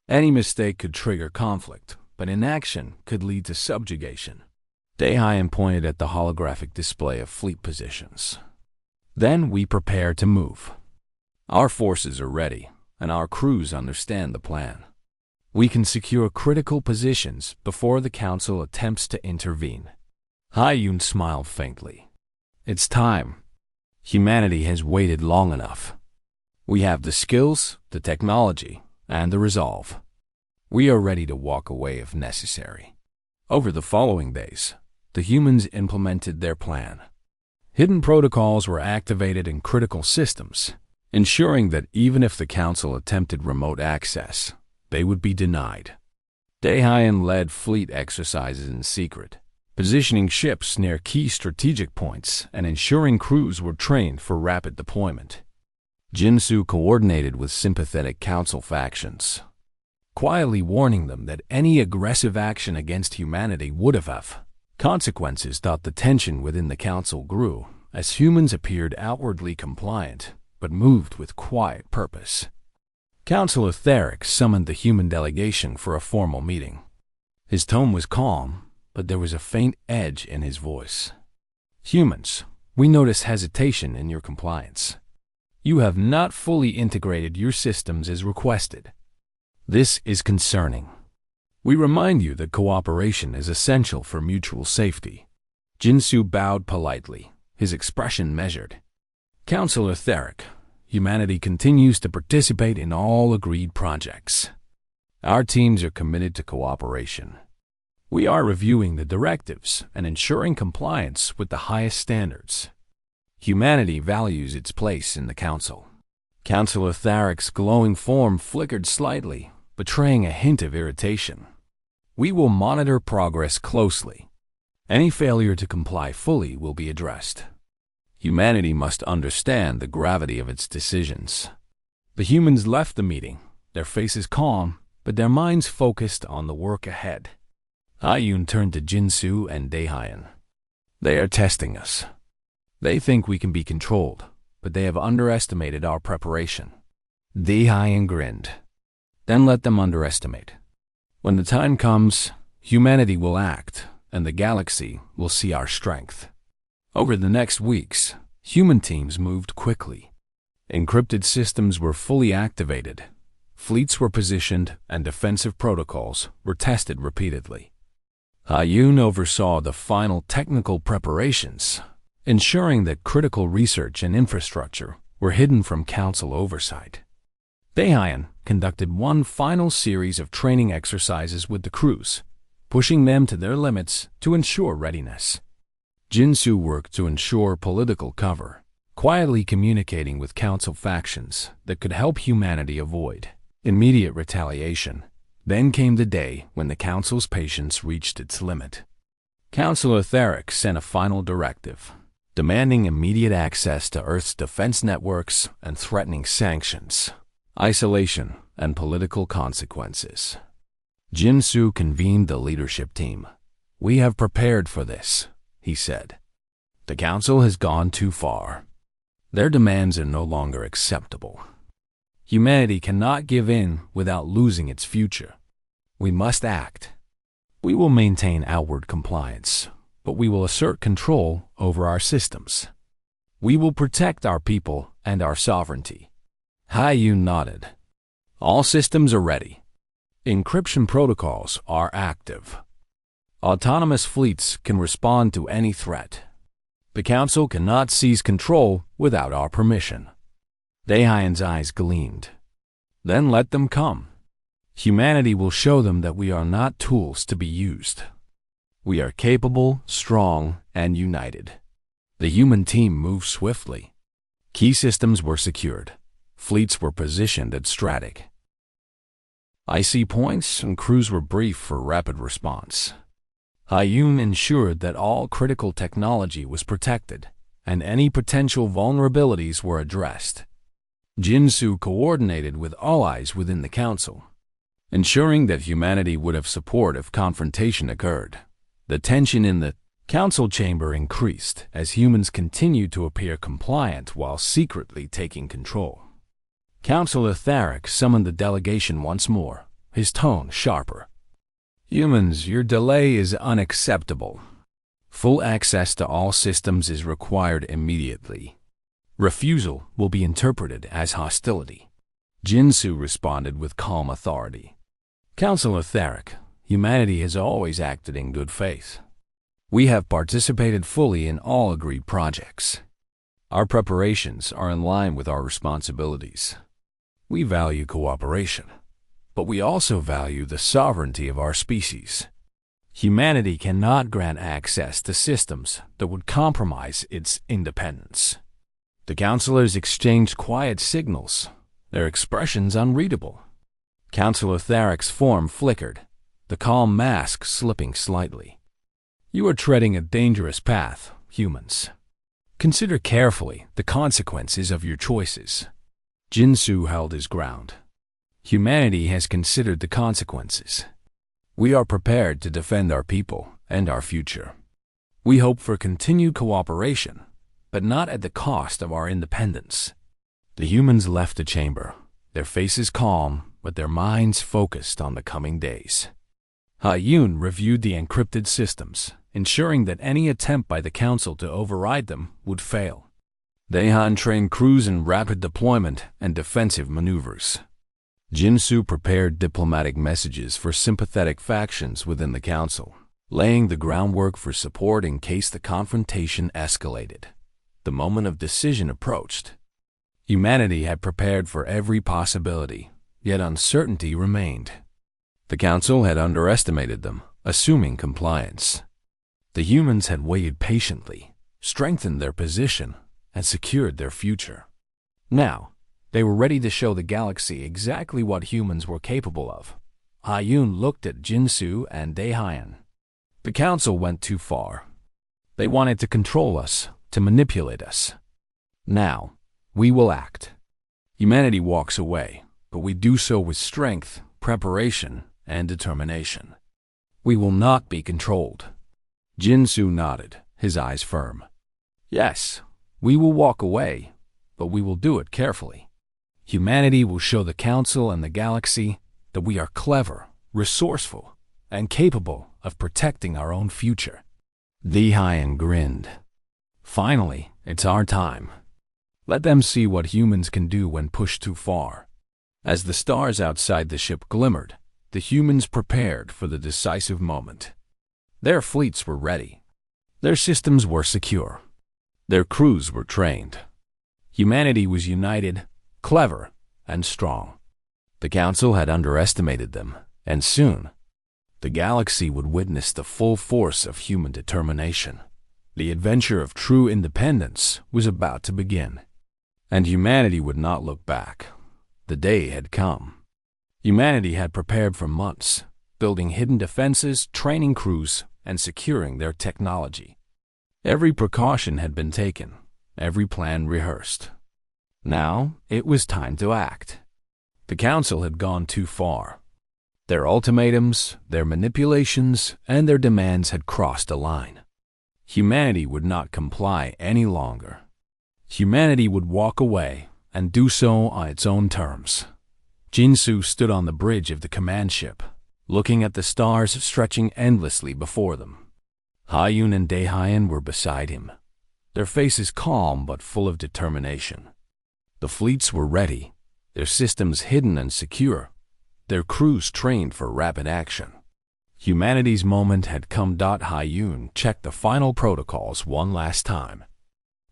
Any mistake could trigger conflict, but inaction could lead to subjugation." Daehyun pointed at the holographic display of fleet positions. "Then we prepare to move. Our forces are ready, and our crews understand the plan. We can secure critical positions before the Council attempts to intervene." Haiyun smiled faintly. "It's time. Humanity has waited long enough. We have the skills, the technology, and the resolve. We are ready to walk away if necessary." Over the following days, the humans implemented their plan. Hidden protocols were activated in critical systems, ensuring that even if the Council attempted remote access, they would be denied. Daehyun led fleet exercises in secret, positioning ships near key strategic points and ensuring crews were trained for rapid deployment. Jinsu coordinated with sympathetic Council factions, quietly warning them that any aggressive action against humanity would have Consequences thought the tension within the council grew as humans appeared outwardly compliant but moved with quiet purpose. Councillor Therick summoned the human delegation for a formal meeting. His tone was calm, but there was a faint edge in his voice. Humans, we notice hesitation in your compliance. You have not fully integrated your systems as requested. This is concerning. We remind you that cooperation is essential for mutual safety. Jinsu bowed politely, his expression measured. Councillor Therick, humanity continues to participate in all agreed projects. Our teams are committed to cooperation. We are reviewing the directives and ensuring compliance with the highest standards. Humanity values its place in the council. Councillor Therick's glowing form flickered slightly, betraying a hint of irritation. We will monitor progress closely. Any failure to comply fully will be addressed. Humanity must understand the gravity of its decisions. The humans left the meeting, their faces calm, but their minds focused on the work ahead. Ayun turned to Jinsu and Daehyun. They are testing us. They think we can be controlled, but they have underestimated our preparation. Daehyun grinned. Then let them underestimate. When the time comes, humanity will act, and the galaxy will see our strength. Over the next weeks, human teams moved quickly. Encrypted systems were fully activated, fleets were positioned, and defensive protocols were tested repeatedly. Ayun oversaw the final technical preparations, ensuring that critical research and infrastructure were hidden from council oversight. Daehyun conducted one final series of training exercises with the crews, pushing them to their limits to ensure readiness. Jinsu worked to ensure political cover, quietly communicating with council factions that could help humanity avoid immediate retaliation. Then came the day when the council's patience reached its limit. Councillor Therick sent a final directive, demanding immediate access to Earth's defense networks and threatening sanctions, isolation, and political consequences. Jinsu convened the leadership team. We have prepared for this, he said. The council has gone too far. Their demands are no longer acceptable. Humanity cannot give in without losing its future. We must act. We will maintain outward compliance, but we will assert control over our systems. We will protect our people and our sovereignty. Ayun nodded. All systems are ready. Encryption protocols are active. Autonomous fleets can respond to any threat. The Council cannot seize control without our permission. Daehyun's eyes gleamed. Then let them come. Humanity will show them that we are not tools to be used. We are capable, strong, and united. The human team moved swiftly. Key systems were secured. Fleets were positioned at strategic IC points, and crews were briefed for rapid response. Ayun ensured that all critical technology was protected, and any potential vulnerabilities were addressed. Jinsu coordinated with allies within the Council, ensuring that humanity would have support if confrontation occurred. The tension in the Council chamber increased as humans continued to appear compliant while secretly taking control. Councillor Therick summoned the delegation once more, his tone sharper. Humans, your delay is unacceptable. Full access to all systems is required immediately. Refusal will be interpreted as hostility. Jinsu responded with calm authority. Councillor Therick, humanity has always acted in good faith. We have participated fully in all agreed projects. Our preparations are in line with our responsibilities. We value cooperation, but we also value the sovereignty of our species. Humanity cannot grant access to systems that would compromise its independence. The councillors exchanged quiet signals, their expressions unreadable. Councillor Therick's form flickered, the calm mask slipping slightly. You are treading a dangerous path, humans. Consider carefully the consequences of your choices. Jinsu held his ground. Humanity has considered the consequences. We are prepared to defend our people and our future. We hope for continued cooperation, but not at the cost of our independence." The humans left the chamber, their faces calm, but their minds focused on the coming days. Ha-Yun reviewed the encrypted systems, ensuring that any attempt by the Council to override them would fail. Daehan trained crews in rapid deployment and defensive maneuvers. Jinsu prepared diplomatic messages for sympathetic factions within the Council, laying the groundwork for support in case the confrontation escalated. The moment of decision approached. Humanity had prepared for every possibility, yet uncertainty remained. The Council had underestimated them, assuming compliance. The humans had waited patiently, strengthened their position, and secured their future. Now, they were ready to show the galaxy exactly what humans were capable of. Ha-Yun looked at Jinsu and Daehan. The Council went too far. They wanted to control us, to manipulate us. Now, we will act. Humanity walks away, but we do so with strength, preparation, and determination. We will not be controlled. Jinsu nodded, his eyes firm. Yes, we will walk away, but we will do it carefully. Humanity will show the Council and the galaxy that we are clever, resourceful, and capable of protecting our own future. Daehan grinned. Finally, it's our time. Let them see what humans can do when pushed too far. As the stars outside the ship glimmered, the humans prepared for the decisive moment. Their fleets were ready. Their systems were secure. Their crews were trained. Humanity was united, clever, and strong. The Council had underestimated them, and soon, the galaxy would witness the full force of human determination. The adventure of true independence was about to begin. And humanity would not look back. The day had come. Humanity had prepared for months, building hidden defenses, training crews, and securing their technology. Every precaution had been taken, every plan rehearsed. Now, it was time to act. The Council had gone too far. Their ultimatums, their manipulations, and their demands had crossed a line. Humanity would not comply any longer. Humanity would walk away, and do so on its own terms. Jinsu stood on the bridge of the command ship, looking at the stars stretching endlessly before them. Ha-Yun and Daehan were beside him, their faces calm but full of determination. The fleets were ready, their systems hidden and secure, their crews trained for rapid action. Humanity's moment had come. Ha-Yun checked the final protocols one last time.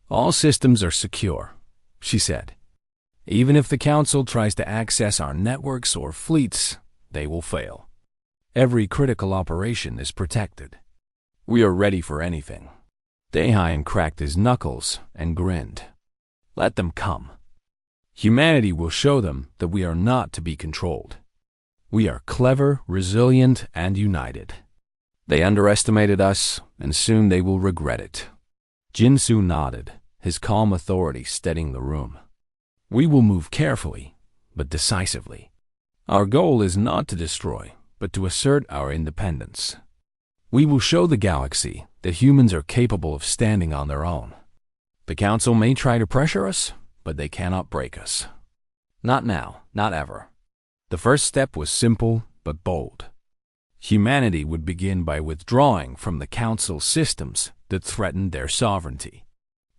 "All systems are secure," she said. "Even if the Council tries to access our networks or fleets, they will fail. Every critical operation is protected. We are ready for anything." Daehan cracked his knuckles and grinned. "Let them come. Humanity will show them that we are not to be controlled. We are clever, resilient, and united. They underestimated us, and soon they will regret it." Jinsu nodded, his calm authority steadying the room. "We will move carefully, but decisively. Our goal is not to destroy, but to assert our independence. We will show the galaxy that humans are capable of standing on their own. The Council may try to pressure us, but they cannot break us. Not now, not ever." The first step was simple but bold. Humanity would begin by withdrawing from the Council's systems that threatened their sovereignty.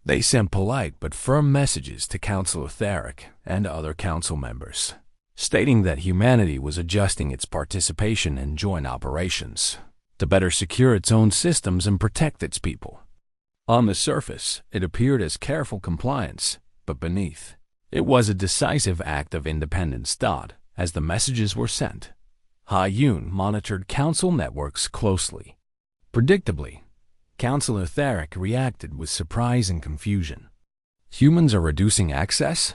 They sent polite but firm messages to Councilor Theric and other Council members, stating that humanity was adjusting its participation in joint operations to better secure its own systems and protect its people. On the surface, it appeared as careful compliance, but beneath, it was a decisive act of independence. As the messages were sent, Ha-Yun monitored Council networks closely. Predictably, Councilor Theric reacted with surprise and confusion. "Humans are reducing access?"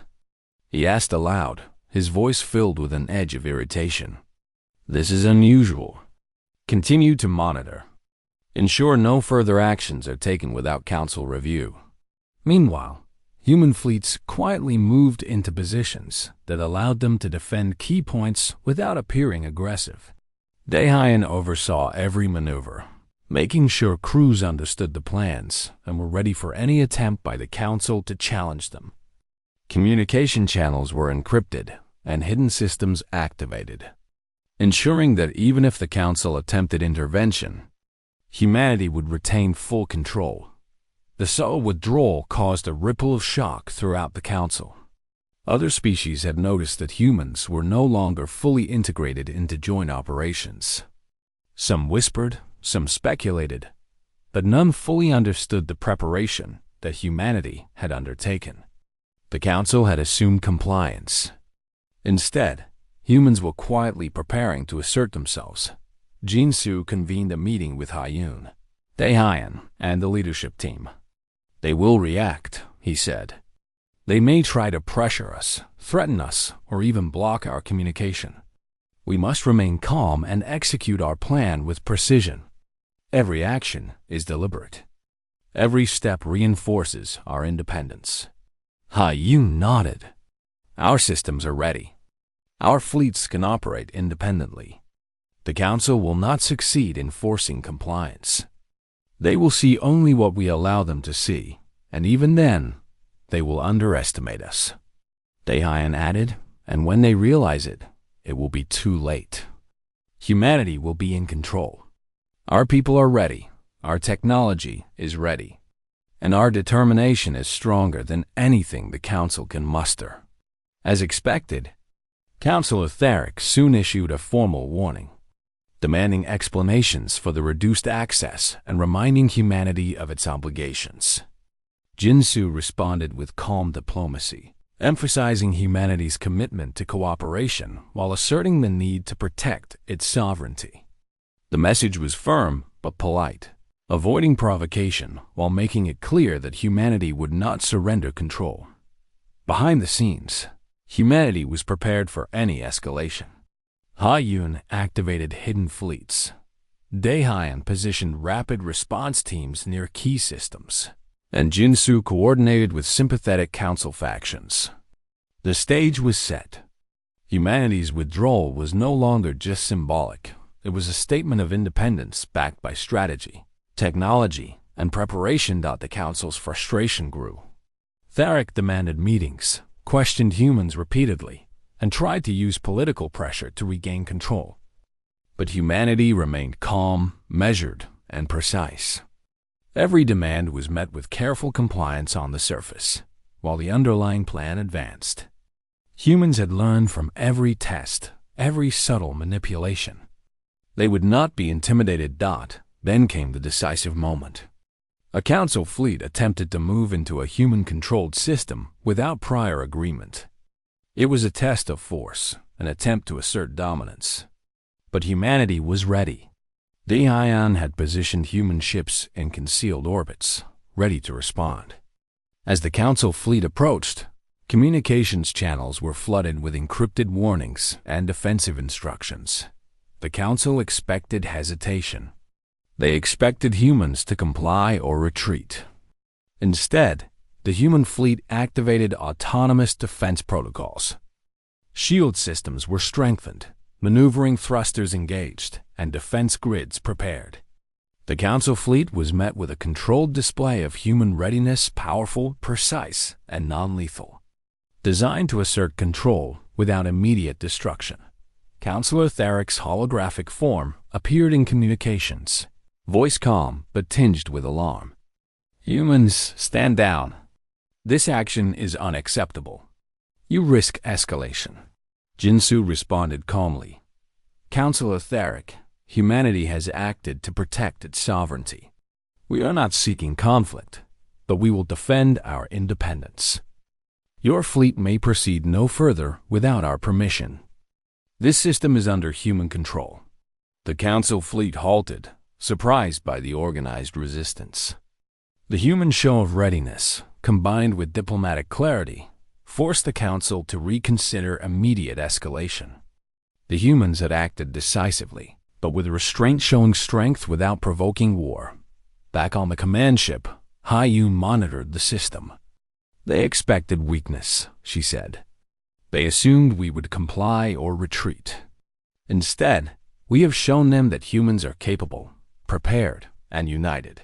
he asked aloud, his voice filled with an edge of irritation. "This is unusual. Continue to monitor. Ensure no further actions are taken without Council review." Meanwhile, human fleets quietly moved into positions that allowed them to defend key points without appearing aggressive. Daehan oversaw every maneuver, making sure crews understood the plans and were ready for any attempt by the Council to challenge them. Communication channels were encrypted and hidden systems activated, ensuring that even if the Council attempted intervention, humanity would retain full control. The subtle withdrawal caused a ripple of shock throughout the Council. Other species had noticed that humans were no longer fully integrated into joint operations. Some whispered, some speculated, but none fully understood the preparation that humanity had undertaken. The Council had assumed compliance. Instead, humans were quietly preparing to assert themselves. Jinsu convened a meeting with Haiyun, Daehyun, and the leadership team. "They will react," he said. "They may try to pressure us, threaten us, or even block our communication. We must remain calm and execute our plan with precision. Every action is deliberate. Every step reinforces our independence." Haiyun nodded. "Our systems are ready. Our fleets can operate independently. The Council will not succeed in forcing compliance. They will see only what we allow them to see, and even then, they will underestimate us." Daehyun added, "And when they realize it, it will be too late. Humanity will be in control. Our people are ready, our technology is ready, and our determination is stronger than anything the Council can muster." As expected, Councillor Theric soon issued a formal warning, demanding explanations for the reduced access and reminding humanity of its obligations. Jinsu responded with calm diplomacy, emphasizing humanity's commitment to cooperation while asserting the need to protect its sovereignty. The message was firm but polite, avoiding provocation while making it clear that humanity would not surrender control. Behind the scenes, humanity was prepared for any escalation. Haiyun activated hidden fleets. Daehyun positioned rapid response teams near key systems, and Jinsu coordinated with sympathetic Council factions. The stage was set. Humanity's withdrawal was no longer just symbolic. It was a statement of independence backed by strategy, technology, and preparation. The Council's frustration grew. Theric demanded meetings, questioned humans repeatedly, and tried to use political pressure to regain control. But humanity remained calm, measured, and precise. Every demand was met with careful compliance on the surface, while the underlying plan advanced. Humans had learned from every test, every subtle manipulation. They would not be intimidated. Then came the decisive moment. A Council fleet attempted to move into a human-controlled system without prior agreement. It was a test of force, an attempt to assert dominance. But humanity was ready. Daehyun had positioned human ships in concealed orbits, ready to respond. As the Council fleet approached, communications channels were flooded with encrypted warnings and defensive instructions. The Council expected hesitation. They expected humans to comply or retreat. Instead, the human fleet activated autonomous defense protocols. Shield systems were strengthened, maneuvering thrusters engaged, and defense grids prepared. The Council fleet was met with a controlled display of human readiness, powerful, precise, and non-lethal. Designed to assert control without immediate destruction, Councillor Theric's holographic form appeared in communications, voice calm but tinged with alarm. "Humans, stand down. This action is unacceptable. You risk escalation." Jinsu responded calmly. "Councillor Theric, humanity has acted to protect its sovereignty. We are not seeking conflict, but we will defend our independence. Your fleet may proceed no further without our permission. This system is under human control." The Council fleet halted, surprised by the organized resistance. The human show of readiness, combined with diplomatic clarity, forced the Council to reconsider immediate escalation. The humans had acted decisively, but with restraint, showing strength without provoking war. Back on the command ship, Haiyun monitored the system. "They expected weakness," she said. "They assumed we would comply or retreat. Instead, we have shown them that humans are capable, prepared, and united.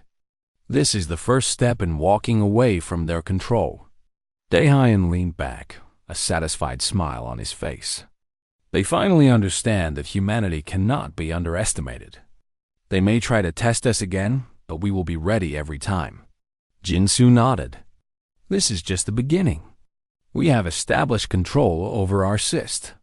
This is the first step in walking away from their control. Daehyun leaned back, a satisfied smile on his face. They finally understand that humanity cannot be underestimated. They may try to test us again, but we will be ready every time. Jinsu nodded. This is just the beginning. We have established control over our cyst.